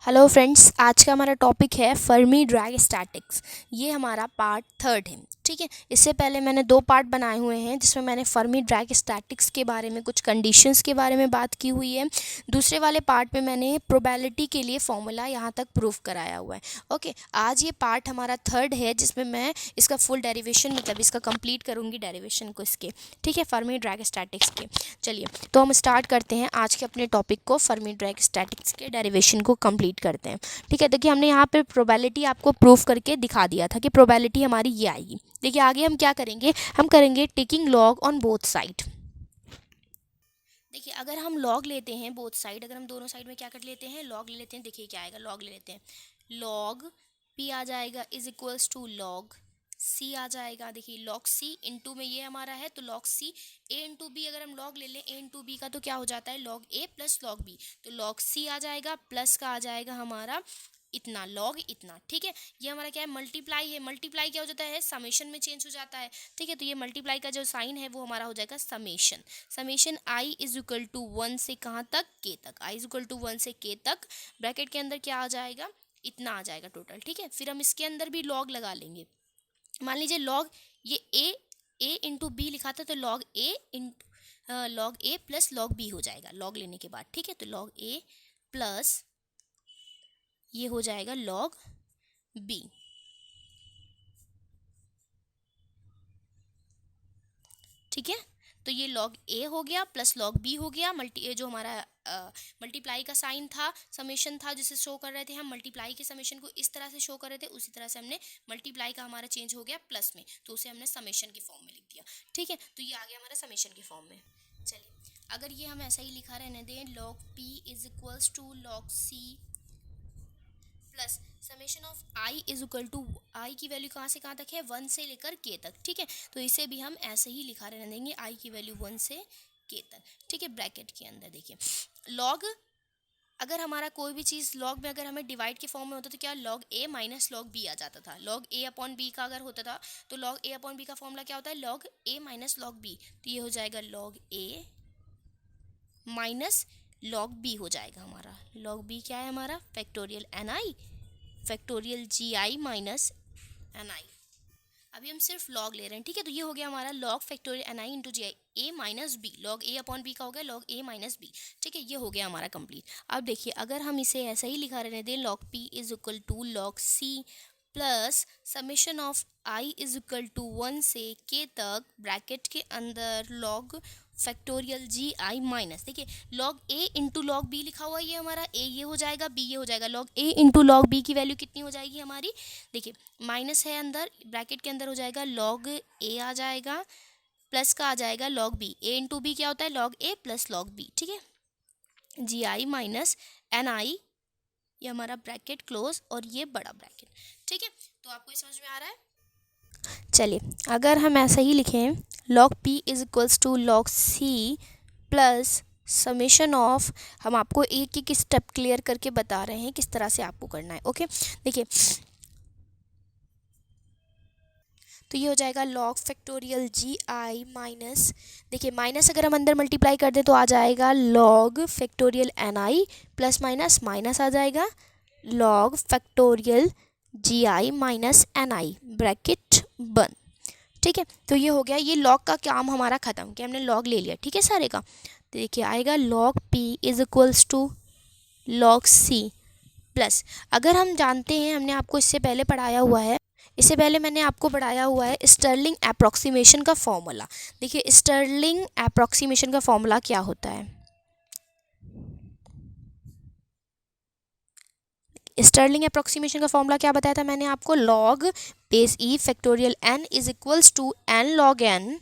Hello friends, आज का हमारा टॉपिक है फर्मी ड्रैग स्टैटिक्स। ये हमारा पार्ट थर्ड है। ठीक है, इससे पहले मैंने दो पार्ट बनाए हुए हैं जिसमें मैंने फर्मी ड्रैग स्टैटिक्स के बारे में, कुछ कंडीशंस के बारे में बात की हुई है। दूसरे वाले पार्ट में मैंने प्रोबेबिलिटी के लिए फॉर्मूला यहाँ तक प्रूफ कराया हुआ है। ओके, आज ये पार्ट हमारा थर्ड है जिसमें मैं इसका फुल डेरिवेशन, मतलब इसका कंप्लीट करूँगी डेरिवेशन को इसके। ठीक है, फर्मी ड्रैग स्टैटिक्स के। चलिए, तो हम स्टार्ट करते हैं आज के अपने टॉपिक को, फर्मी ड्रैग स्टैटिक्स के डेरिवेशन को कंप्लीट करते हैं। ठीक है, देखिए हमने यहाँ पे प्रोबेबिलिटी आपको प्रूफ करके दिखा दिया था कि प्रोबेबिलिटी हमारी ये आएगी। देखिए आगे हम क्या करेंगे, हम करेंगे taking log on both side. देखिए अगर हम लॉग लेते हैं बोथ साइड, अगर हम दोनों साइड में क्या कर लेते हैं, लॉग ले लेते हैं। देखिए क्या आएगा, लॉग ले लेते हैं, लॉग पी आ जाएगा इज इक्वल्स टू लॉग सी आ जाएगा। देखिए लॉग सी इंटू में ये हमारा है तो लॉग सी, ए इंटू बी अगर हम लॉग ले लें ए इंटू बी का तो क्या हो जाता है, लॉग ए प्लस लॉग बी। तो लॉग सी आ जाएगा, प्लस का आ जाएगा हमारा इतना, लॉग इतना। ठीक है, ये हमारा क्या है, मल्टीप्लाई है। मल्टीप्लाई क्या हो जाता है, समेशन में चेंज हो जाता है। ठीक है, तो ये मल्टीप्लाई का जो साइन है वो हमारा हो जाएगा summation. Summation i is equal to 1 से कहाँ तक, के तक। आई इज इक्वल टू 1 से के तक, ब्रैकेट के अंदर क्या आ जाएगा, इतना आ जाएगा टोटल। ठीक है, फिर हम इसके अंदर भी लॉग लगा लेंगे। मान लीजिए लॉग ये ए इंटू बी लिखा था तो log a into log A plus log B हो जाएगा लॉग लेने के बाद। ठीक है, तो लॉग ए प्लस ये हो जाएगा लॉग बी। ठीक है, तो ये लॉग ए हो गया प्लस लॉग बी हो गया। ये जो हमारा मल्टीप्लाई का साइन था, समेशन था जिसे शो कर रहे थे हम, मल्टीप्लाई के समेशन को इस तरह से शो कर रहे थे, उसी तरह से हमने मल्टीप्लाई का हमारा चेंज हो गया प्लस में, तो उसे हमने समेशन की फॉर्म में लिख दिया। ठीक है, तो ये आ गया हमारा समेशन की फॉर्म में। चलिए अगर ये हम ऐसा ही लिखा रहने दें, log P is equals to log C plus summation of I is equal to, I की वैल्यू कहाँ से कहाँ तक है, 1 से लेकर के तक। ठीक है, तो इसे भी हम ऐसे ही लिखा रहने देंगे, आई की वैल्यू 1 से के तक। ठीक है, ब्रैकेट के अंदर देखिए लॉग, अगर हमारा कोई भी चीज़ लॉग में अगर हमें डिवाइड के फॉर्म में होता तो क्या, लॉग ए माइनस लॉग बी आ जाता था। लॉग ए अपॉन बी का अगर होता था तो लॉग ए अपॉन बी का फॉर्मूला क्या होता है, लॉग ए माइनस लॉग बी। तो ये हो जाएगा लॉग ए माइनस लॉग बी हो जाएगा हमारा। लॉग बी क्या है हमारा, फैक्टोरियल एन आई, फैक्टोरियल जी आई माइनस एन आई। अभी हम सिर्फ लॉग ले रहे हैं। ठीक है, तो ये हो गया हमारा log factorial N I into ji I, A minus B, log a upon B का हो गया लॉग ए माइनस बी। ठीक है, ये हो गया हमारा कंप्लीट। अब देखिए अगर हम इसे ऐसा ही लिखा रहने दें, log P is equal to log C plus summation of I is equal to 1 से के तक, ब्रैकेट के अंदर लॉग फैक्टोरियल जी आई माइनस, देखिए log a into log b लिखा हुआ है, ये हमारा ए ये हो जाएगा, बी ये हो जाएगा। Log a into log B की वैल्यू कितनी हो जाएगी हमारी, देखिए माइनस है अंदर, ब्रैकेट के अंदर हो जाएगा लॉग ए आ जाएगा, प्लस का आ जाएगा लॉग बी। ए इंटू बी क्या होता है, लॉग ए प्लस लॉग बी। ठीक है, G I minus N I, ये हमारा ब्रैकेट क्लोज और ये बड़ा ब्रैकेट। ठीक है, तो आपको ये समझ में आ रहा है। चलिए अगर हम ऐसा ही लिखें, log P is equals to log C plus summation of, हम आपको एक एक स्टेप क्लियर करके बता रहे हैं किस तरह से आपको करना है। ओके, देखिए तो ये हो जाएगा लॉग फैक्टोरियल जी आई माइनस, देखिए माइनस अगर हम अंदर मल्टीप्लाई कर दें तो आ जाएगा लॉग फैक्टोरियल एन आई, प्लस माइनस माइनस आ जाएगा log factorial g I minus N I, bracket बंद। ठीक है, तो ये हो गया, ये लॉग का काम हमारा ख़त्म कि हमने लॉग ले लिया। ठीक है सारे का, तो देखिए आएगा log P is equals to log C plus, अगर हम जानते हैं, हमने आपको इससे पहले पढ़ाया हुआ है, इससे पहले मैंने आपको पढ़ाया हुआ है स्टर्लिंग अप्रॉक्सीमेशन का फॉर्मूला। देखिए स्टर्लिंग अप्रॉक्सीमेशन का फॉर्मूला क्या होता है, स्टर्लिंग अप्रॉक्सीमेशन का फॉर्मूला क्या बताया था मैंने आपको, log base e factorial n is equals to n log N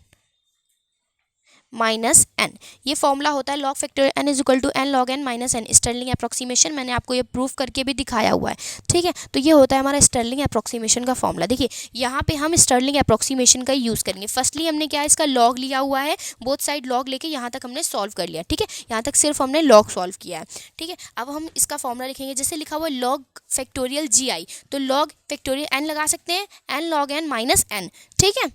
minus n. ये फॉर्मूला होता है log factorial n is equal to n log N minus n, Stirling approximation, मैंने आपको ये प्रूफ करके भी दिखाया हुआ है। ठीक है, तो ये होता है हमारा स्टर्लिंग अप्रॉक्सीमेशन का फॉर्मूला। देखिए यहाँ पे हम स्टर्लिंग अप्रॉक्सीमेशन का यूज़ करेंगे। फर्स्टली हमने क्या, इसका लॉग लिया हुआ है, बोथ साइड लॉग लेके यहाँ तक हमने सॉल्व कर लिया। ठीक है, यहाँ तक सिर्फ हमने लॉग सॉल्व किया है। ठीक है, अब हम इसका फॉर्मूला लिखेंगे, जैसे लिखा हुआ है लॉग फैक्टोरियल जी आई, तो लॉग फैक्टोरियल एन लगा सकते हैं, n log N minus n. ठीक है,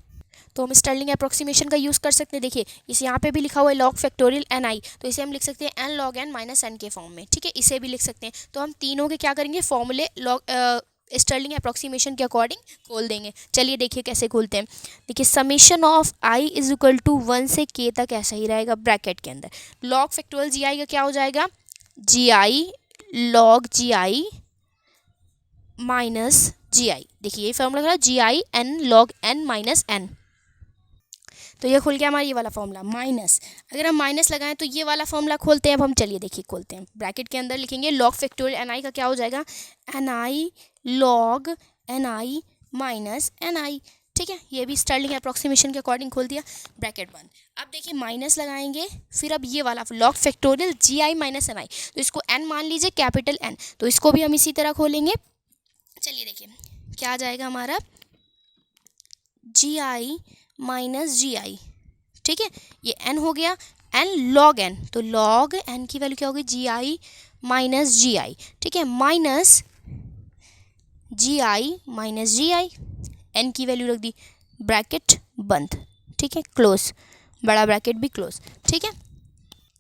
तो हम स्टर्लिंग अप्रोक्सीमेशन का यूज़ कर सकते हैं। देखिए इस यहाँ पे भी लिखा हुआ है लॉग फैक्टोरियल एन आई, तो इसे हम लिख सकते हैं n log N minus n के फॉर्म में, ठीक है, इसे भी लिख सकते हैं। तो हम तीनों के क्या करेंगे, फॉर्मूले लॉग स्टर्लिंग अप्रोक्सीमेशन के अकॉर्डिंग खोल देंगे। चलिए देखिए कैसे खोलते हैं। देखिए summation of I is equal to 1 से k तक ऐसा ही रहेगा ब्रैकेट के अंदर। लॉग फैक्टोरियल जी आई का क्या हो जाएगा, G I log ji I minus G आई। देखिए ये फॉर्मूला है G I N log N minus N. तो ये खुल गया हमारा ये वाला फॉर्मूला माइनस। अगर हम माइनस लगाएं तो ये वाला फॉर्मूला खोलते हैं। अब हम चलिए देखिए खोलते हैं। ब्रैकेट के अंदर लिखेंगे लॉग फैक्टोरियल एन आई का क्या हो जाएगा, N I log N I minus N आई, ठीक है। ये भी स्टर्लिंग अप्रोक्सीमेशन के अकॉर्डिंग खोल दिया, ब्रैकेट बंद। अब देखिए माइनस लगाएंगे, फिर अब ये वाला लॉग फैक्टोरियल जी आई माइनस एन आई, तो इसको एन मान लीजिए, कैपिटल एन, तो इसको भी हम इसी तरह खोलेंगे। चलिए देखिए क्या आ जाएगा हमारा, G I minus G I, ठीक है, ये एन हो गया, एन लॉग एन, तो लॉग एन की वैल्यू क्या होगी, जी आई माइनस जी आई, ठीक है, minus G I minus G I, N की वैल्यू रख दी, ब्रैकेट बंद, ठीक है, क्लोज, बड़ा ब्रैकेट भी क्लोज, ठीक है।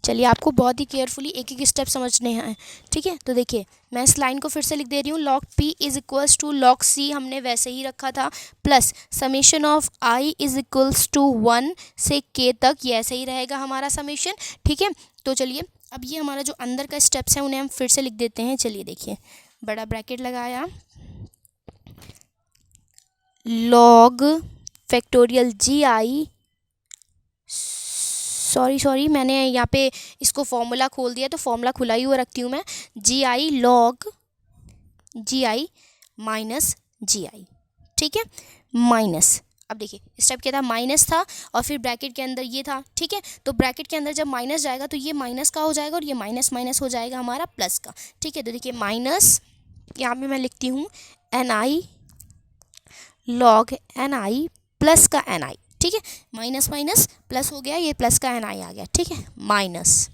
चलिए आपको बहुत ही केयरफुली एक एक स्टेप समझने हैं, ठीक है। तो देखिए मैं इस लाइन को फिर से लिख दे रही हूँ, log P is equals to log C हमने वैसे ही रखा था, plus summation of I is equals to 1 से के तक, ये ऐसे ही रहेगा हमारा समेशन, ठीक है। तो चलिए अब ये हमारा जो अंदर का स्टेप्स हैं उन्हें हम फिर से लिख देते हैं। चलिए देखिए बड़ा ब्रैकेट लगाया, लॉग फैक्टोरियल जी आई, सॉरी मैंने यहाँ पे इसको फॉर्मूला खोल दिया, तो फॉर्मूला खुला ही हुआ रखती हूँ मैं, जी I log ji I minus G I, ठीक है, माइनस। अब देखिए स्टेप क्या था, माइनस था और फिर ब्रैकेट के अंदर ये था, ठीक है। तो ब्रैकेट के अंदर जब माइनस जाएगा तो ये माइनस का हो जाएगा और ये माइनस माइनस हो जाएगा हमारा प्लस का, ठीक है। तो देखिए माइनस, यहाँ पे मैं लिखती हूँ एन आई लॉग एन आई प्लस का एन आई, ठीक है, माइनस माइनस प्लस हो गया, ये प्लस का एन आई आ गया, ठीक है, माइनस।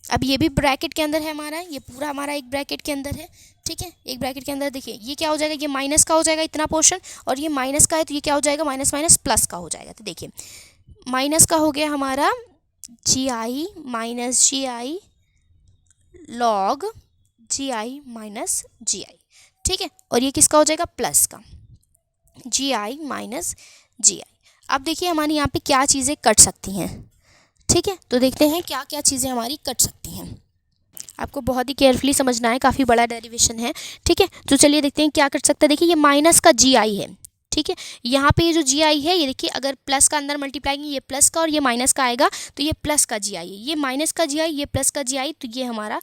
अब ये भी ब्रैकेट के अंदर है हमारा, ये पूरा हमारा एक ब्रैकेट के अंदर है, ठीक है, एक ब्रैकेट के अंदर। देखिए ये क्या हो जाएगा, ये माइनस का हो जाएगा इतना पोर्शन, और ये माइनस का है तो ये क्या हो जाएगा, माइनस माइनस प्लस का हो जाएगा। तो देखिए माइनस का हो गया हमारा G I minus G I log ji I minus G I, ठीक है, और ये किसका हो जाएगा, प्लस का, जी आई माइनस जी आई। अब देखिए हमारी यहाँ पे क्या चीज़ें कट सकती हैं, ठीक है। तो देखते हैं क्या क्या चीज़ें हमारी कट सकती हैं, आपको बहुत ही केयरफुली समझना है, काफ़ी बड़ा डेरिवेशन है, ठीक है। तो चलिए देखते हैं क्या कट सकता है। देखिए ये माइनस का जी आई है, ठीक है, यहाँ पे ये जो जी आई है, ये देखिए अगर प्लस का अंदर मल्टीप्लाई, ये प्लस का और ये माइनस का आएगा, तो ये प्लस का जी आई है, ये माइनस का जी आई, ये प्लस का जी आई, तो ये हमारा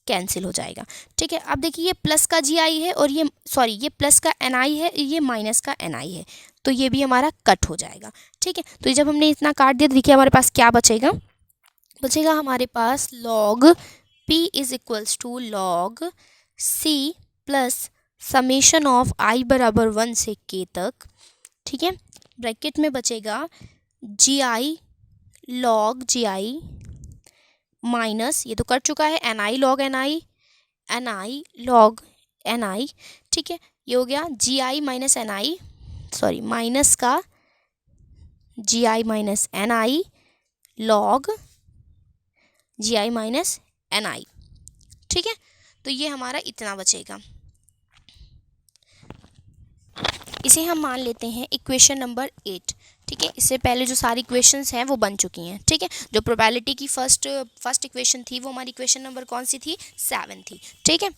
कैंसिल हो जाएगा, ठीक है। अब देखिए ये प्लस का जी आई है और ये सॉरी ये प्लस का एन आई है, ये माइनस का एन आई है, तो ये भी हमारा कट हो जाएगा, ठीक है। तो जब हमने इतना काट दिया तो देखिए हमारे पास क्या बचेगा, बचेगा हमारे पास log P is equals to log C plus summation of I बराबर 1 से के तक, ठीक है, ब्रैकेट में बचेगा जी I log ji I minus, ये तो कट चुका है, एन आई लॉग एन आई लॉग एन आई, ठीक है, ये हो गया G I minus N I, sorry minus का जी आई माइनस एन आई लॉग जी आई माइनस एन आई, ठीक है। तो ये हमारा इतना बचेगा, इसे हम मान लेते हैं इक्वेशन नंबर 8, ठीक है। इससे पहले जो सारी इक्वेशंस हैं वो बन चुकी हैं, ठीक है। जो प्रोबेबिलिटी की फर्स्ट इक्वेशन थी वो हमारी इक्वेशन नंबर कौन सी थी, 7 थी, ठीक है।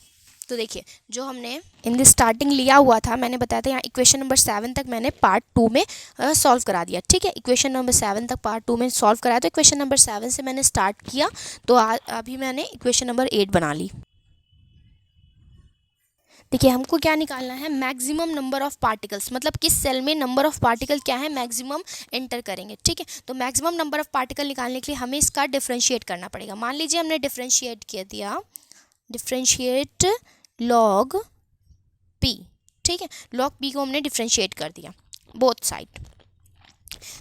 तो देखिए जो हमने इन द स्टार्टिंग लिया हुआ था, मैंने बताया था यहाँ इक्वेशन नंबर 7 तक मैंने पार्ट 2 में सॉल्व करा दिया, ठीक है। इक्वेशन नंबर 7 तक पार्ट 2 में सॉल्व कराया, तो इक्वेशन नंबर 7 से मैंने स्टार्ट किया, तो अभी मैंने इक्वेशन नंबर 8 बना ली। देखिए हमको क्या निकालना है, मैक्सिमम नंबर ऑफ पार्टिकल्स, मतलब किस सेल में नंबर ऑफ पार्टिकल क्या है मैक्सिमम एंटर करेंगे, ठीक है। तो मैक्सिमम नंबर ऑफ पार्टिकल निकालने के लिए हमें इसका डिफरेंशिएट करना पड़ेगा। मान लीजिए हमने डिफरेंशिएट किया दिया, डिफरेंशिएट लॉग पी, ठीक है, लॉग पी को हमने डिफरेंशिएट कर दिया बोथ साइड,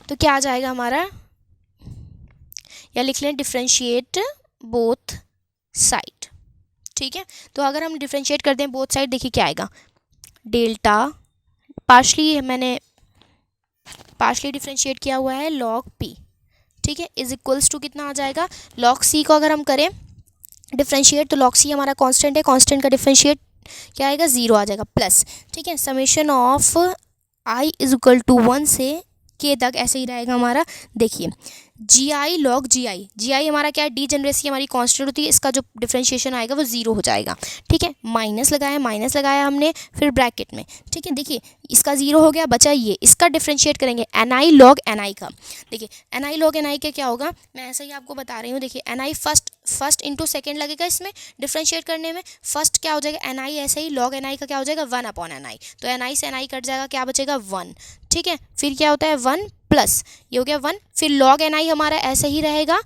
तो क्या आ जाएगा हमारा, या लिख लें डिफरेंशिएट बोथ साइड, ठीक है। तो अगर हम डिफरेंशिएट कर दें बोथ साइड, देखिए क्या आएगा, डेल्टा पार्शली मैंने पार्शली डिफ्रेंशिएट किया हुआ है log p, ठीक है, इज इक्वल्स टू कितना आ जाएगा, log c को अगर हम करें डिफ्रेंशिएट तो log c हमारा कांस्टेंट है, कांस्टेंट का डिफ्रेंशिएट क्या आएगा, 0 आ जाएगा प्लस, ठीक है, summation of i is equal to 1 से k तक ऐसे ही रहेगा हमारा। देखिए जी आई लॉग जी आई हमारा क्या है, डीजेनरेसी हमारी कांस्टेंट होती है, इसका जो डिफरेंशिएशन आएगा वो 0 हो जाएगा, ठीक है, माइनस लगाया हमने फिर ब्रैकेट में, ठीक है, देखिए इसका 0 हो गया, बचा ये, इसका डिफरेंशिएट करेंगे N I log N I का। देखिए N I log N I का क्या होगा, मैं ऐसा ही आपको बता रही हूँ। देखिए एन आई फर्स्ट इंटू सेकेंड लगेगा इसमें डिफरेंशिएट करने में, फर्स्ट क्या हो जाएगा एन आई, ऐसे ही लॉग एन आई का क्या हो जाएगा 1 अपॉन एन आई, तो एन आई से एन आई कट जाएगा, क्या बचेगा 1, ठीक है, फिर क्या होता है 1 प्लस ये हो गया 1, फिर लॉग एन आई हमारा ऐसे ही रहेगा,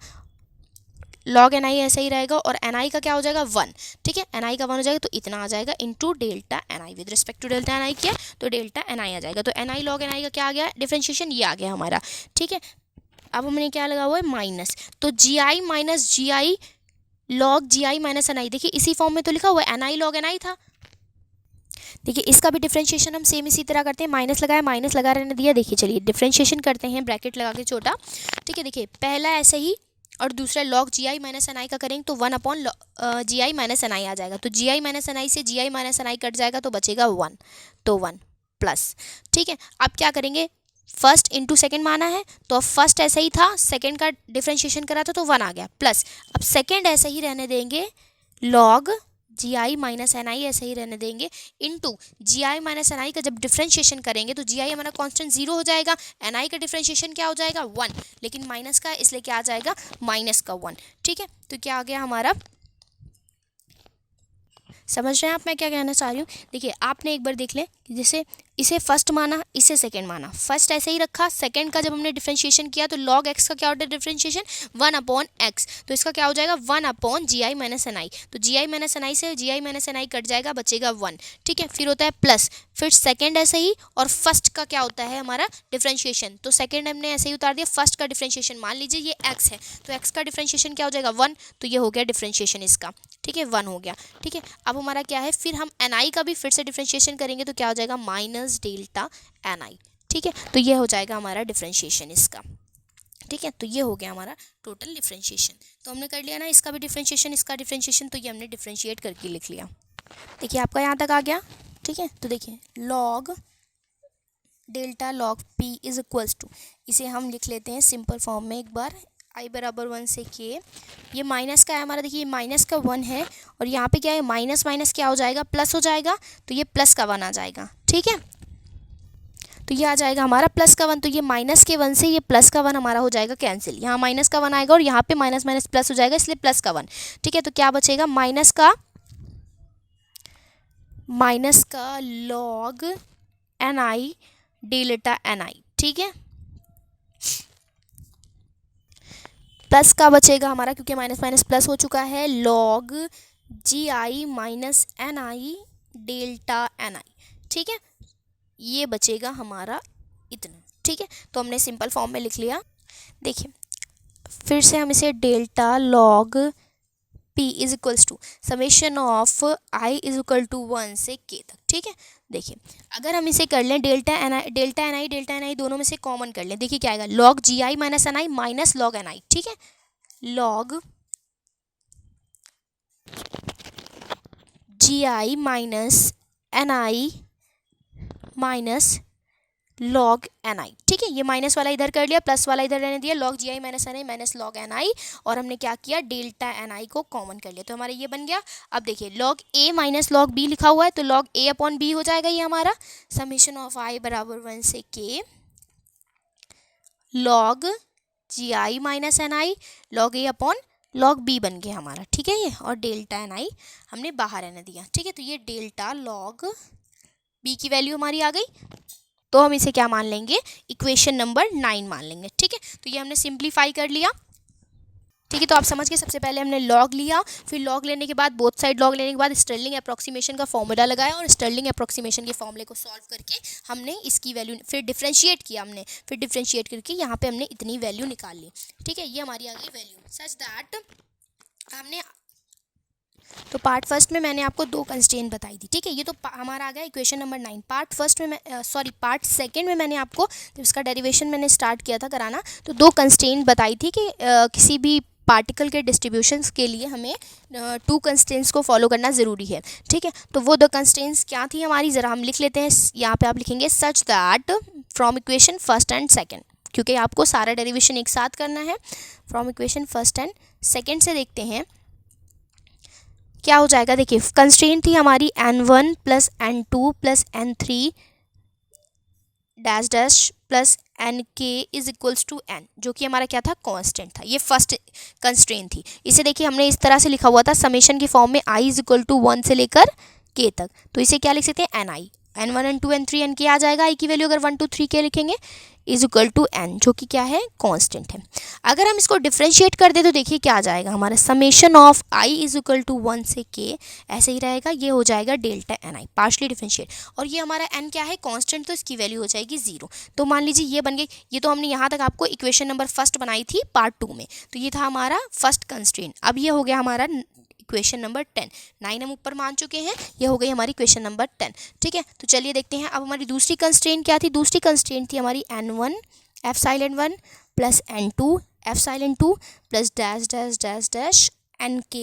लॉग एन आई ऐसे ही रहेगा और एन आई का क्या हो जाएगा 1, ठीक है, एन आई का 1 हो जाएगा तो इतना आ जाएगा into delta N I, with respect to delta N I किया तो डेल्टा एन आई आ जाएगा, तो N I log N I का क्या आ गया डिफरेंशिएशन, ये आ गया हमारा, ठीक है। अब हमने क्या लगा हुआ है माइनस, तो G I minus G I log ji I minus N I, देखिए इसी फॉर्म में तो लिखा हुआ है N I log N I था। देखिए इसका भी डिफरेंशिएशन हम सेम इसी तरह करते हैं, माइनस लगा रहने दिया। देखिए चलिए डिफरेंशिएशन करते हैं ब्रैकेट लगा के छोटा, ठीक है, देखिए पहला ऐसे ही और दूसरा log ji I minus N I का करेंगे तो 1 upon G I minus N I आ जाएगा, तो जी आई माइनस एन आई से जी आई माइनस एन आई कट जाएगा तो बचेगा 1, तो 1 प्लस, ठीक है। अब क्या करेंगे, फर्स्ट इंटू सेकेंड माना है तो अब फर्स्ट ऐसा ही था, सेकेंड का डिफरेंशिएशन करा था तो 1 आ गया प्लस, अब सेकेंड ऐसे ही रहने देंगे, लॉग जी आई माइनस एन आई ऐसे ही रहने देंगे into ji I minus N I का जब डिफरेंशिएशन करेंगे तो जी आई हमारा कांस्टेंट 0 हो जाएगा, एन आई का डिफरेंशिएशन क्या हो जाएगा 1, लेकिन माइनस का इसलिए क्या आ जाएगा माइनस का 1, ठीक है, तो क्या आ गया हमारा, समझ रहे हैं आप मैं क्या कहना चाह रही हूँ। देखिए आपने एक बार देख लें, जैसे इसे फर्स्ट माना इसे सेकंड माना, फर्स्ट ऐसे ही रखा, सेकंड का जब हमने डिफरेंशिएशन किया तो लॉग एक्स का क्या होता है डिफरेंशिएशन 1 अपॉन एक्स, तो इसका क्या हो जाएगा 1 अपॉन जी आई माइनस एन आई, तो जी आई माइनस एन आई से जी आई माइनस एन आई कट जाएगा, बचेगा 1, ठीक है, फिर होता है प्लस, फिर सेकेंड ऐसे ही और फर्स्ट का क्या होता है हमारा डिफरेंशिएशन, तो सेकेंड हमने ऐसे ही उतार दिया, फर्स्ट का डिफरेंशिएशन मान लीजिए ये एक्स है तो एक्स का डिफरेंशिएशन क्या हो जाएगा 1, तो ये हो गया डिफरेंशिएशन इसका, ठीक है 1 हो गया, ठीक है। अब हमारा क्या है, फिर हम एन आई का भी फिर से डिफरेंशिएशन करेंगे तो क्या हो जाएगा माइनस डेल्टा एन आई, ठीक है, तो ये हो जाएगा हमारा डिफरेंशिएशन इसका, ठीक है, तो ये हो गया हमारा टोटल डिफरेंशिएशन। तो हमने कर लिया ना इसका भी डिफरेंशिएशन इसका डिफरेंशिएशन, तो ये हमने डिफरेंशिएट करके लिख लिया। देखिए आपका यहाँ तक आ गया, ठीक है, तो देखिए log delta log P is equals to, इसे हम लिख लेते हैं सिंपल फॉर्म में एक बार, आई बराबर 1 से के, ये माइनस का है हमारा, देखिए माइनस का 1 है और यहाँ पे क्या है माइनस माइनस क्या हो जाएगा प्लस हो जाएगा, तो ये प्लस का 1 आ जाएगा, ठीक है, तो ये आ जाएगा हमारा प्लस का 1, तो ये माइनस के 1 से ये प्लस का 1 हमारा हो जाएगा कैंसिल, यहाँ माइनस का 1 आएगा और यहाँ पे माइनस माइनस प्लस हो जाएगा इसलिए प्लस का 1, ठीक है, तो क्या बचेगा माइनस का लॉग एन आई डेल्टा एन आई, ठीक है, प्लस का बचेगा हमारा क्योंकि माइनस माइनस प्लस हो चुका है, लॉग जी आई माइनस एन आई डेल्टा एन आई, ठीक है, ये बचेगा हमारा इतना, ठीक है, तो हमने सिंपल फॉर्म में लिख लिया। देखिए फिर से हम इसे delta log P is equals to summation of I is equal to 1 से के तक, ठीक है। देखिए अगर हम इसे कर लें डेल्टा एन आई दोनों में से कॉमन कर लें, देखिए क्या आएगा log ji I minus N I minus log N आई, ठीक है, log ji I minus N I minus log N आई, ठीक है, ये माइनस वाला इधर कर लिया प्लस वाला इधर रहने दिया, log ji I minus N I minus log N आई, और हमने क्या किया डेल्टा एन आई को कॉमन कर लिया, तो हमारा ये बन गया। अब देखिए लॉग ए माइनस लॉग बी लिखा हुआ है तो लॉग ए अपॉन बी हो जाएगा ये हमारा, समेशन ऑफ आई बराबर 1 से k log ji I minus N I log a upon log b बन गया हमारा, ठीक है ये, और डेल्टा एन आई हमने बाहर रहने दिया, ठीक है, तो ये डेल्टा लॉग बी की वैल्यू हमारी आ गई, तो हम इसे क्या मान लेंगे इक्वेशन नंबर 9 मान लेंगे, ठीक है, तो ये हमने सिंप्लीफाई कर लिया, ठीक है, तो आप समझ के सबसे पहले हमने लॉग लिया, फिर लॉग लेने के बाद बोथ साइड लॉग लेने के बाद स्टर्लिंग अप्रोक्सीमेशन का फॉर्मूला लगाया और स्टर्लिंग अप्रोक्सीमेशन के फॉर्मूले को सॉल्व करके हमने इसकी वैल्यू फिर डिफरेंशिएट किया, हमने फिर डिफरेंशिएट करके यहाँ पे हमने इतनी वैल्यू निकाल ली, ठीक है, ये हमारी आ गई वैल्यू सच दैट हमने तो पार्ट फर्स्ट में मैंने आपको 2 कंस्ट्रेंट बताई थी, ठीक है। ये तो हमारा आ गया इक्वेशन नंबर 9। पार्ट सेकंड में मैंने आपको जब इसका डेरिवेशन मैंने स्टार्ट किया था कराना, तो 2 कंस्ट्रेंट बताई थी कि किसी भी पार्टिकल के डिस्ट्रीब्यूशंस के लिए हमें 2 कंस्ट्रेंट्स को फॉलो करना ज़रूरी है, ठीक है। तो वो 2 कंस्ट्रेंट्स क्या थी हमारी, ज़रा हम लिख लेते हैं। यहाँ पे आप लिखेंगे such that from equation first and second, क्योंकि आपको सारा डेरिवेशन एक साथ करना है। From equation first and second से देखते हैं क्या हो जाएगा। देखिए कंस्ट्रेंट थी हमारी n1 plus n2 plus n3 dash dash plus nk is equals to n, जो कि हमारा क्या था, कांस्टेंट था। ये फर्स्ट कंस्ट्रेंट थी। इसे देखिए हमने इस तरह से लिखा हुआ था समेशन की फॉर्म में, i इज इक्वल टू 1 से लेकर k तक। तो इसे क्या लिख सकते हैं, ni n1 n2 n3 nk आ जाएगा। i की वैल्यू अगर 1 2 3 k लिखेंगे इज इक्वल टू n, जो कि क्या है, कांस्टेंट है। अगर हम इसको डिफ्रेंशिएट कर दे तो देखिए क्या आ जाएगा हमारा, summation of i is equal to 1 से k ऐसे ही रहेगा। ये हो जाएगा डेल्टा ni पार्शली डिफ्रेंशिएट, और ये हमारा n क्या है, कांस्टेंट, तो इसकी वैल्यू हो जाएगी 0। तो मान लीजिए ये बन गई। ये तो हमने यहाँ तक आपको इक्वेशन नंबर फर्स्ट बनाई थी पार्ट 2 में, तो ये था हमारा फर्स्ट कंस्ट्रेंट। अब ये हो गया हमारा इक्वेशन नंबर 10। 9 हम ऊपर मान चुके हैं, ये हो गई हमारी इक्वेशन नंबर 10, ठीक है। तो चलिए देखते हैं अब हमारी दूसरी कंस्ट्रेंट क्या थी। दूसरी कंस्ट्रेंट थी हमारी n1 epsilon 1 plus n2 epsilon 2 plus dash dash dash dash nk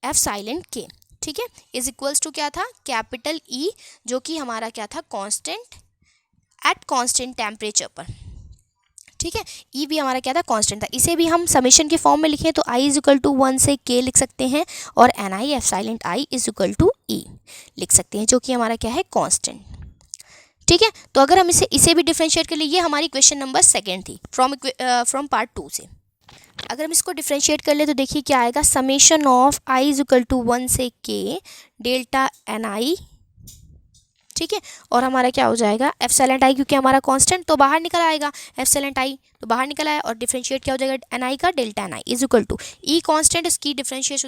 epsilon k, ठीक है, इज इक्वल्स टू क्या था, कैपिटल E, जो कि हमारा क्या था, कांस्टेंट एट कांस्टेंट टेम्परेचर पर, ठीक है। ई भी हमारा क्या था, कांस्टेंट था। इसे भी हम समेशन के फॉर्म में लिखें तो i इज इक्वल टू 1 से k लिख सकते हैं, और ni epsilon i is equal to e लिख सकते हैं, जो कि हमारा क्या है, कांस्टेंट, ठीक है। तो अगर हम इसे भी डिफरेंशिएट कर लिए, ये हमारी क्वेश्चन नंबर सेकेंड थी फ्रॉम पार्ट 2 से। अगर हम इसको डिफरेंशिएट कर ले तो देखिए क्या आएगा, summation of i is equal to 1 से k डेल्टा ni, ठीक है। और हमारा क्या हो जाएगा, एप्सिलॉन i, क्योंकि हमारा कांस्टेंट तो बाहर निकल आएगा, एप्सिलॉन i तो बाहर निकल आया, और डिफरेंशिएट क्या हो जाएगा ni का, delta ni is equal to e constant, इसकी डिफरेंशिएट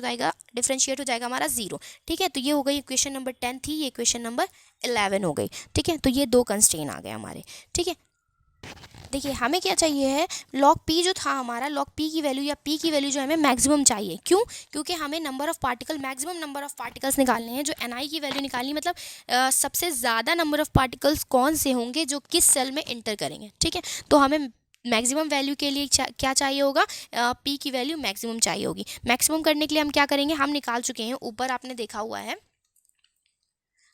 हो जाएगा हमारा 0, ठीक है। तो ये हो गई इक्वेशन नंबर 10 थी, ये इक्वेशन नंबर 11 हो गई, ठीक है। तो ये 2 कंस्ट्रेंट आ गए हमारे, ठीक है। देखिए हमें क्या चाहिए है, लॉग पी जो था हमारा, लॉग पी की वैल्यू या पी की वैल्यू जो हमें मैक्सिमम चाहिए। क्यों, क्योंकि हमें number of particle, maximum number of particles निकालने हैं, जो एनआई की वैल्यू निकालनी, मतलब सबसे ज़्यादा नंबर ऑफ पार्टिकल्स कौन से होंगे जो किस सेल में इंटर करेंगे, ठीक है। तो हमें मैक्सिमम वैल्यू के लिए क्या चाहिए होगा, पी की वैल्यू मैक्सिमम चाहिए होगी। मैक्सिमम करने के लिए हम क्या करेंगे, हम निकाल चुके हैं, ऊपर आपने देखा हुआ है,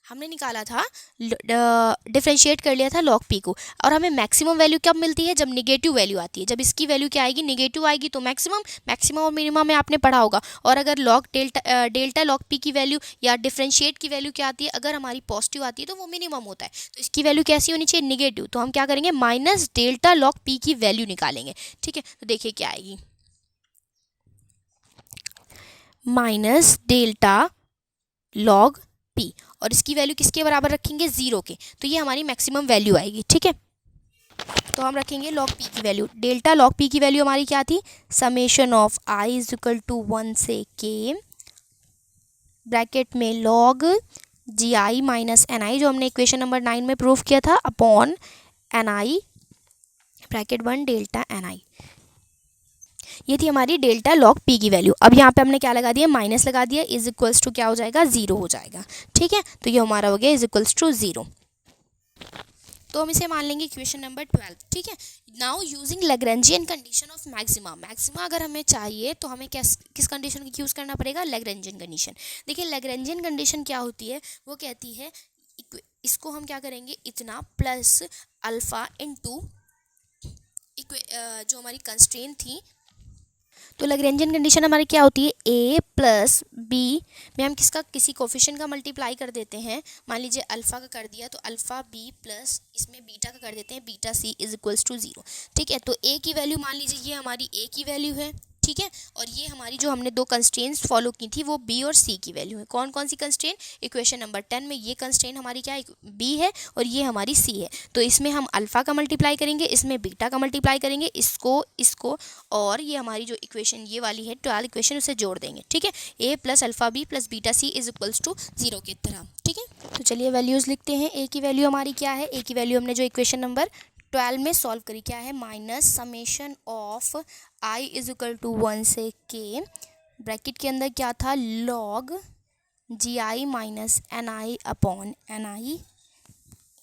हमने निकाला था, डिफरेंशिएट कर लिया था लॉग पी को। और हमें मैक्सिमम वैल्यू कब मिलती है, जब निगेटिव वैल्यू आती है। जब इसकी वैल्यू क्या आएगी, निगेटिव आएगी, तो मैक्सिमम और मिनिमम में आपने पढ़ा होगा। और अगर डेल्टा लॉग पी की वैल्यू या डिफरेंशिएट की वैल्यू क्या आती है, अगर हमारी पॉजिटिव आती है तो वो मिनिमम होता है। तो इसकी वैल्यू कैसी होनी चाहिए, निगेटिव। तो हम क्या करेंगे, माइनस डेल्टा लॉग पी की वैल्यू निकालेंगे, ठीक है। तो देखिए क्या आएगी, माइनस डेल्टा लॉग पी, और इसकी वैल्यू किसके बराबर रखेंगे, 0 के। तो ये हमारी मैक्सिमम वैल्यू आएगी, ठीक है। तो हम रखेंगे लॉग पी की वैल्यू, डेल्टा लॉग पी की वैल्यू हमारी क्या थी, summation of i is equal to 1 से k ब्रैकेट में log ji I minus N I, जो हमने इक्वेशन नंबर 9 में प्रूव किया था, upon N I bracket 1 delta N I. ये थी हमारी डेल्टा लॉग पी की वैल्यू। अब यहाँ पे हमने क्या लगा दिया, माइनस लगा दिया, इज इक्वल्स टू क्या हो जाएगा, 0 हो जाएगा, ठीक है। तो ये हमारा हो गया इज इक्वल्स टू 0। तो हम इसे मान लेंगे इक्वेशन नंबर 12, ठीक है। Now using Lagrangian condition of maxima, maxima अगर हमें चाहिए तो हमें किस कंडीशन का यूज़ करना पड़ेगा, लैग्रेंजियन कंडीशन। देखिए लैग्रेंजियन कंडीशन क्या होती है, वो कहती है इसको हम क्या करेंगे, इतना प्लस अल्फ़ा इनटू जो हमारी कंस्ट्रेंट थी। तो लैग्रेंजियन कंडीशन हमारी क्या होती है, a प्लस बी में हम किसी कोफिशिएंट का मल्टीप्लाई कर देते हैं। मान लीजिए अल्फ़ा का कर दिया, तो अल्फ़ा b प्लस इसमें बीटा का कर देते हैं, beta c is equals to 0, ठीक है। तो a की वैल्यू मान लीजिए ये हमारी a की वैल्यू है, ठीक है। और ये हमारी जो हमने 2 कंस्ट्रेंट्स फॉलो की थी वो b और c की वैल्यू है। कौन कौन सी कंस्ट्रेंट, इक्वेशन नंबर 10 में ये कंस्ट्रेंट हमारी क्या है, b है, और ये हमारी c है। तो इसमें हम अल्फ़ा का मल्टीप्लाई करेंगे, इसमें बीटा का मल्टीप्लाई करेंगे, इसको और ये हमारी जो इक्वेशन ये वाली है 12 इक्वेशन, उसे जोड़ देंगे, ठीक है। a plus alpha b plus beta c is equals to 0 की तरह, ठीक है। तो चलिए वैल्यूज़ लिखते हैं। a की वैल्यू हमारी क्या है, a की वैल्यू हमने जो इक्वेशन नंबर 12 में सॉल्व करी क्या है, minus summation of i is equal to 1 से k ब्रैकेट के अंदर क्या था, log ji I minus N I upon N I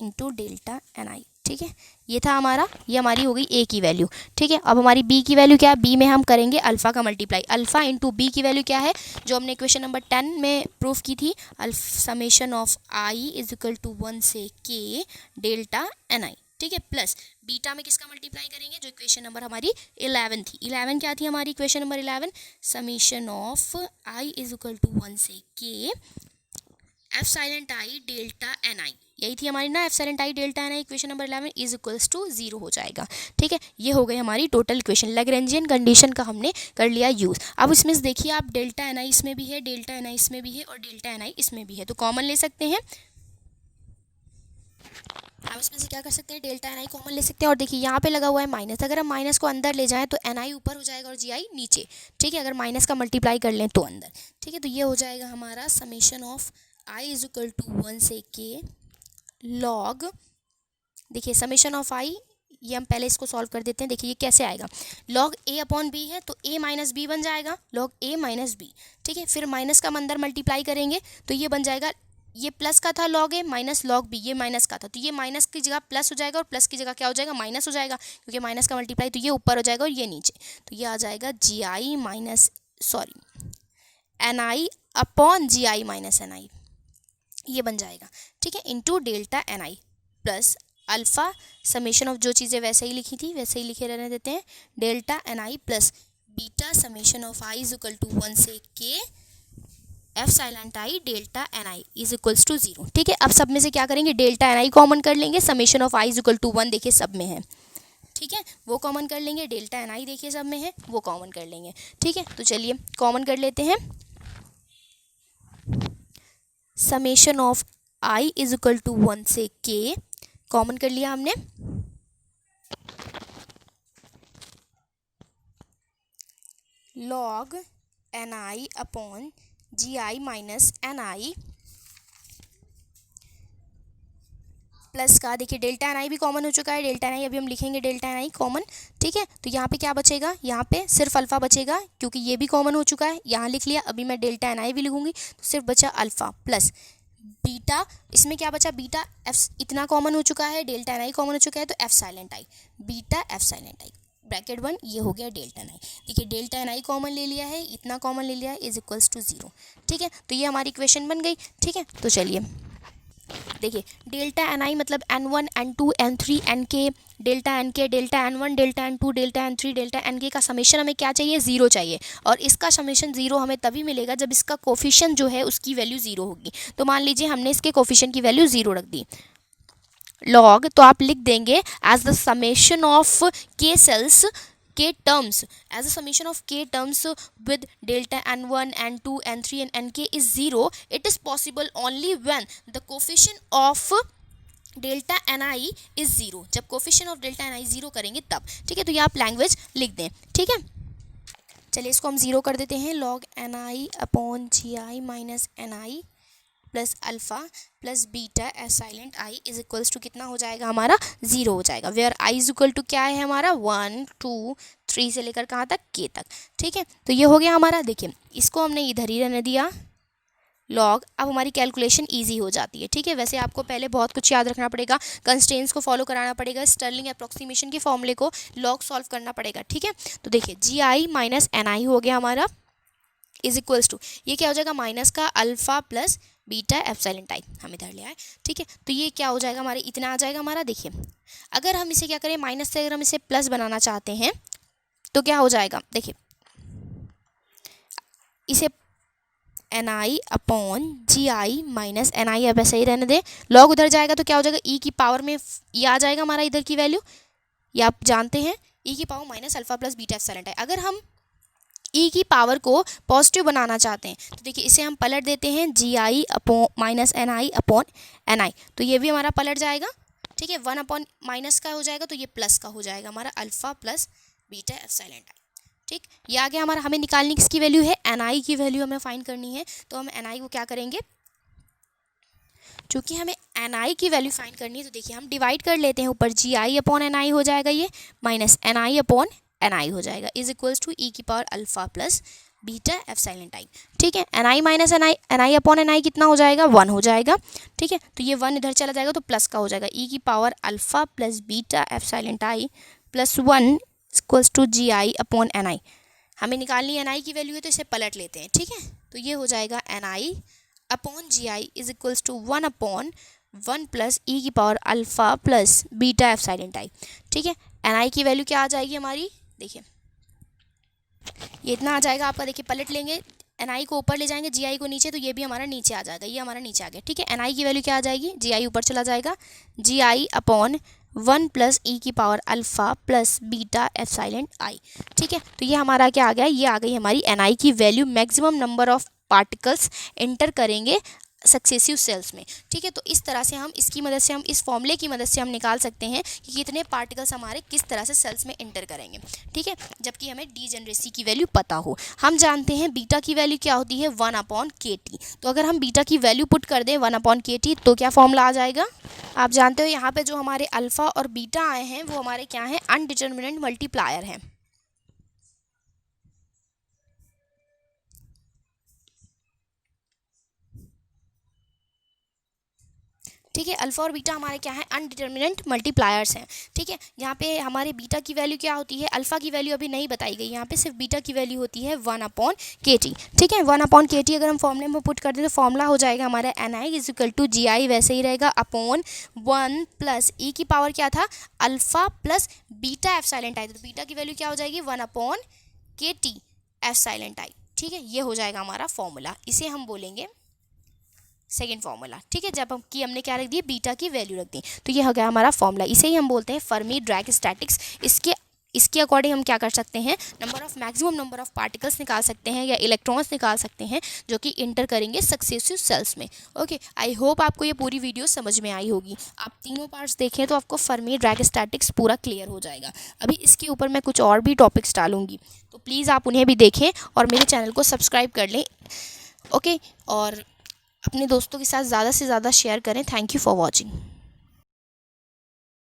into delta N आई। ठीक है, ये था हमारा, ये हमारी हो गई ए की वैल्यू। ठीक है, अब हमारी बी की वैल्यू क्या है, बी में हम करेंगे अल्फ़ा का मल्टीप्लाई। अल्फ़ा इंटू बी की वैल्यू क्या है, जो हमने इक्वेशन नंबर 10 में प्रूफ की थी, summation of I is equal to 1 से के डेल्टा एन आई। ठीक है, प्लस बीटा में किसका मल्टीप्लाई करेंगे, जो इक्वेशन नंबर हमारी 11 थी। 11 क्या थी हमारी equation number 11, summation of I is equal to 1 से K F silent I delta N I, यही थी हमारी ना, F silent I delta N I equation number 11 is equals to 0 हो जाएगा। ठीक है, ये हो गई हमारी टोटल इक्वेशन। लैग्रेंजियन कंडीशन का हमने कर लिया यूज़। अब इसमें से देखिए आप, डेल्टा एन आई इसमें भी है, डेल्टा एन आई इसमें भी है और डेल्टा एन आई इसमें भी है, तो कॉमन ले सकते हैं। आप इसमें से क्या कर सकते हैं, डेल्टा एन आई कॉमन ले सकते हैं। और देखिए यहाँ पे लगा हुआ है माइनस, अगर हम माइनस को अंदर ले जाएं तो एन आई ऊपर हो जाएगा और जी आई नीचे। ठीक है, अगर माइनस का मल्टीप्लाई कर लें तो अंदर। ठीक है, तो ये हो जाएगा हमारा summation of I is equal to 1 से के लॉग, देखिए समेशन ऑफ आई, ये हम पहले इसको सॉल्व कर देते हैं। देखिए ये कैसे आएगा, लॉग ए अपॉन बी है तो ए माइनस बी बन जाएगा, लॉग ए माइनस बी। ठीक है, फिर माइनस का हम अंदर मल्टीप्लाई करेंगे तो ये बन जाएगा, ये प्लस का था लॉग ए माइनस लॉग बी, ये माइनस का था तो ये माइनस की जगह प्लस हो जाएगा और प्लस की जगह क्या हो जाएगा, माइनस हो जाएगा, क्योंकि माइनस का मल्टीप्लाई, तो ये ऊपर हो जाएगा और ये नीचे, तो ये आ जाएगा G I minus N I upon G I minus N I, ये बन जाएगा। ठीक है, into delta N I plus alpha summation of, जो चीज़ें वैसे ही लिखी थी वैसे ही लिखे रहने देते हैं, delta N I plus beta summation of I is equal to 1 से K F silent I delta N I is equals to 0। ठीक है, अब सब में से क्या करेंगे, डेल्टा एन आई कॉमन कर लेंगे, summation of I is equal to 1 देखिए सब में है। ठीक है, वो कॉमन कर लेंगे, डेल्टा एन आई देखिए सब में है, वो कॉमन कर लेंगे। ठीक है, तो चलिए कॉमन कर लेते हैं, summation of I is equal to 1 से के कॉमन कर लिया हमने, log N I upon G I minus N I plus का, देखिए डेल्टा एन आई भी कॉमन हो चुका है, डेल्टा एन आई अभी हम लिखेंगे डेल्टा एन आई कॉमन। ठीक है, तो यहाँ पे क्या बचेगा, यहाँ पे सिर्फ अल्फ़ा बचेगा क्योंकि ये भी कॉमन हो चुका है, यहाँ लिख लिया। अभी मैं डेल्टा एन आई भी लिखूंगी तो सिर्फ बचा अल्फ़ा प्लस बीटा, इसमें क्या बचा, बीटा एफ इतना कॉमन हो चुका है, डेल्टा एन आई कॉमन हो चुका है, तो एफ साइलेंट आई, बीटा एफ साइलेंट आई ब्रैकेट 1, ये हो गया डेल्टा एन आई। देखिए डेल्टा एन आई कॉमन ले लिया है, इतना कॉमन ले लिया है, इज इक्वल्स टू 0। ठीक है, तो ये हमारी इक्वेशन बन गई। ठीक है, तो चलिए देखिए, डेल्टा एन आई मतलब N one N two N three N K delta N one delta N two delta N three delta N K का समेशन हमें क्या चाहिए, 0 चाहिए। और इसका समेशन 0 हमें तभी मिलेगा जब इसका कोफिशिएंट जो है उसकी वैल्यू 0 होगी। तो मान लीजिए हमने इसके कोफिशिएंट की वैल्यू 0 रख दी, लॉग तो आप लिख देंगे एज द समेशन ऑफ के सेल्स के terms, as a summation of k terms with delta n1 n2 n3 and nk is 0, it is possible only when the coefficient of delta N I is 0, जब coefficient of delta N I 0 करेंगे तब। ठीक है, तो ये आप language लिख दें। ठीक है, चलिए इसको हम 0 कर देते हैं, log N I upon G I minus N I plus alpha plus beta S silent I is equals to कितना हो जाएगा हमारा, 0 हो जाएगा। Where I is equal to क्या है हमारा, 1 2 3 से लेकर कहाँ तक, के तक। ठीक है, तो ये हो गया हमारा। देखिए इसको हमने इधर ही रहने दिया लॉग, अब हमारी कैलकुलेशन इजी हो जाती है। ठीक है, वैसे आपको पहले बहुत कुछ याद रखना पड़ेगा, कंस्ट्रेंट्स को फॉलो कराना पड़ेगा, स्टर्लिंग अप्रॉक्सीमेशन के फॉर्मूले को लॉग सॉल्व करना पड़ेगा। ठीक है, तो देखिए जी आई माइनस एन आई हो गया हमारा इज इक्वल्स टू, ये क्या हो जाएगा, माइनस का alpha plus beta epsilon type हम इधर ले आए। ठीक है, तो ये क्या हो जाएगा हमारे, इतना आ जाएगा हमारा। देखिए अगर हम इसे क्या करें, माइनस से अगर हम इसे प्लस बनाना चाहते हैं तो क्या हो जाएगा, देखिए इसे N I upon G I minus N आई, अब ऐसे ही रहने दें, लॉग उधर जाएगा तो क्या हो जाएगा, ई की पावर में ये आ जाएगा हमारा इधर की वैल्यू, ये आप जानते हैं, ई की power minus alpha plus beta epsilon type. अगर हम ई की पावर को पॉजिटिव बनाना चाहते हैं तो देखिए इसे हम पलट देते हैं, जी I upon minus N I upon N आई, तो ये भी हमारा पलट जाएगा। ठीक है, 1 अपॉन माइनस का हो जाएगा तो ये प्लस का हो जाएगा हमारा, alpha plus beta epsilon type. ठीक, ये आ गया हमारा। हमें निकालने किसकी वैल्यू है, एन आई की वैल्यू हमें फाइंड करनी है। तो हम एन आई को क्या करेंगे, चूँकि हमें एन आई की वैल्यू फाइंड करनी है तो देखिए हम डिवाइड कर लेते हैं, ऊपर जी आई अपॉन एन आई हो जाएगा ये, minus N I upon N I हो जाएगा, इज इक्वल्स टू ई की power alpha plus beta epsilon I. ठीक है, N I minus N I upon N I कितना हो जाएगा, 1 हो जाएगा। ठीक है, तो ये 1 इधर चला जाएगा तो प्लस का हो जाएगा, ई की power alpha plus beta epsilon I plus 1 equals to G I upon N I. हमें निकालनी एन आई की वैल्यू है तो इसे पलट लेते हैं। ठीक है, तो ये हो जाएगा N I upon G I is equals to 1 upon 1 plus E की power alpha plus beta epsilon I. ठीक है, एन आई की वैल्यू क्या आ जाएगी हमारी, देखिए ये इतना आ जाएगा आपका। देखिए पलट लेंगे, एन आई को ऊपर ले जाएंगे, जी आई को नीचे, तो ये भी हमारा नीचे आ जाएगा, ये हमारा नीचे आ गया। ठीक है, एन आई की वैल्यू क्या आ जाएगी, जी आई ऊपर चला जाएगा, G I upon 1 plus E की power alpha plus beta epsilon I. ठीक है, तो ये हमारा क्या आ गया, ये आ गई हमारी एन आई की value. Maximum number of particles enter करेंगे सक्सेसिव सेल्स में। ठीक है, तो इस तरह से हम इसकी मदद से, हम इस फॉर्मूले की मदद से हम निकाल सकते हैं कि कितने पार्टिकल्स हमारे किस तरह से सेल्स में एंटर करेंगे। ठीक है, जबकि हमें डीजेनरेसी की वैल्यू पता हो। हम जानते हैं बीटा की वैल्यू क्या होती है, 1 अपॉन के टी। तो अगर हम बीटा की वैल्यू पुट कर दें 1 अपॉन के टी तो क्या फॉर्मूला आ जाएगा, आप जानते हो यहाँ पे जो हमारे अल्फ़ा और बीटा आए हैं वो हमारे क्या हैं, अनडिटर्मिनेंट मल्टीप्लायर हैं। ठीक है, अल्फ़ा और बीटा हमारे क्या हैं, अनडिटर्मिनेंट मल्टीप्लायर्स हैं। ठीक है, यहाँ पे हमारे बीटा की वैल्यू क्या होती है, अल्फ़ा की वैल्यू अभी नहीं बताई गई, यहाँ पे सिर्फ बीटा की वैल्यू होती है 1 अपॉन के टी। ठीक है, 1 अपॉन के टी अगर हम फॉर्मूले में पुट कर दें तो फॉर्मूला हो जाएगा हमारा N I is equal to G I, वैसे ही रहेगा, अपॉन 1 प्लस ई की पावर क्या था, अल्फ़ा प्लस बीटा एप्सिलॉन आई। तो बीटा की वैल्यू क्या हो जाएगी, 1 अपॉन के टी एप्सिलॉन आई। ठीक है, ये हो जाएगा हमारा फॉर्मूला, इसे हम बोलेंगे सेकेंड फार्मूला। ठीक है, जब हमने क्या रख दिया, बीटा की वैल्यू रख दी, तो ये हो गया हमारा फॉर्मूला। इसे ही हम बोलते हैं फर्मी ड्रैग स्टैटिक्स। इसके अकॉर्डिंग हम क्या कर सकते हैं, मैक्सिमम नंबर ऑफ पार्टिकल्स निकाल सकते हैं या इलेक्ट्रॉन्स निकाल सकते हैं जो कि इंटर करेंगे सक्सेसिव सेल्स में। ओके, आई होप आपको ये पूरी वीडियो समझ में आई होगी। आप तीनों पार्ट्स देखें तो आपको फर्मी ड्रैग स्टैटिक्स पूरा क्लियर हो जाएगा। अभी इसके ऊपर मैं कुछ और भी टॉपिक्स डालूंगी, तो प्लीज़ आप उन्हें भी देखें और मेरे चैनल को सब्सक्राइब कर लें। ओके, और अपने दोस्तों के साथ ज़्यादा से ज़्यादा शेयर करें। Thank you for watching.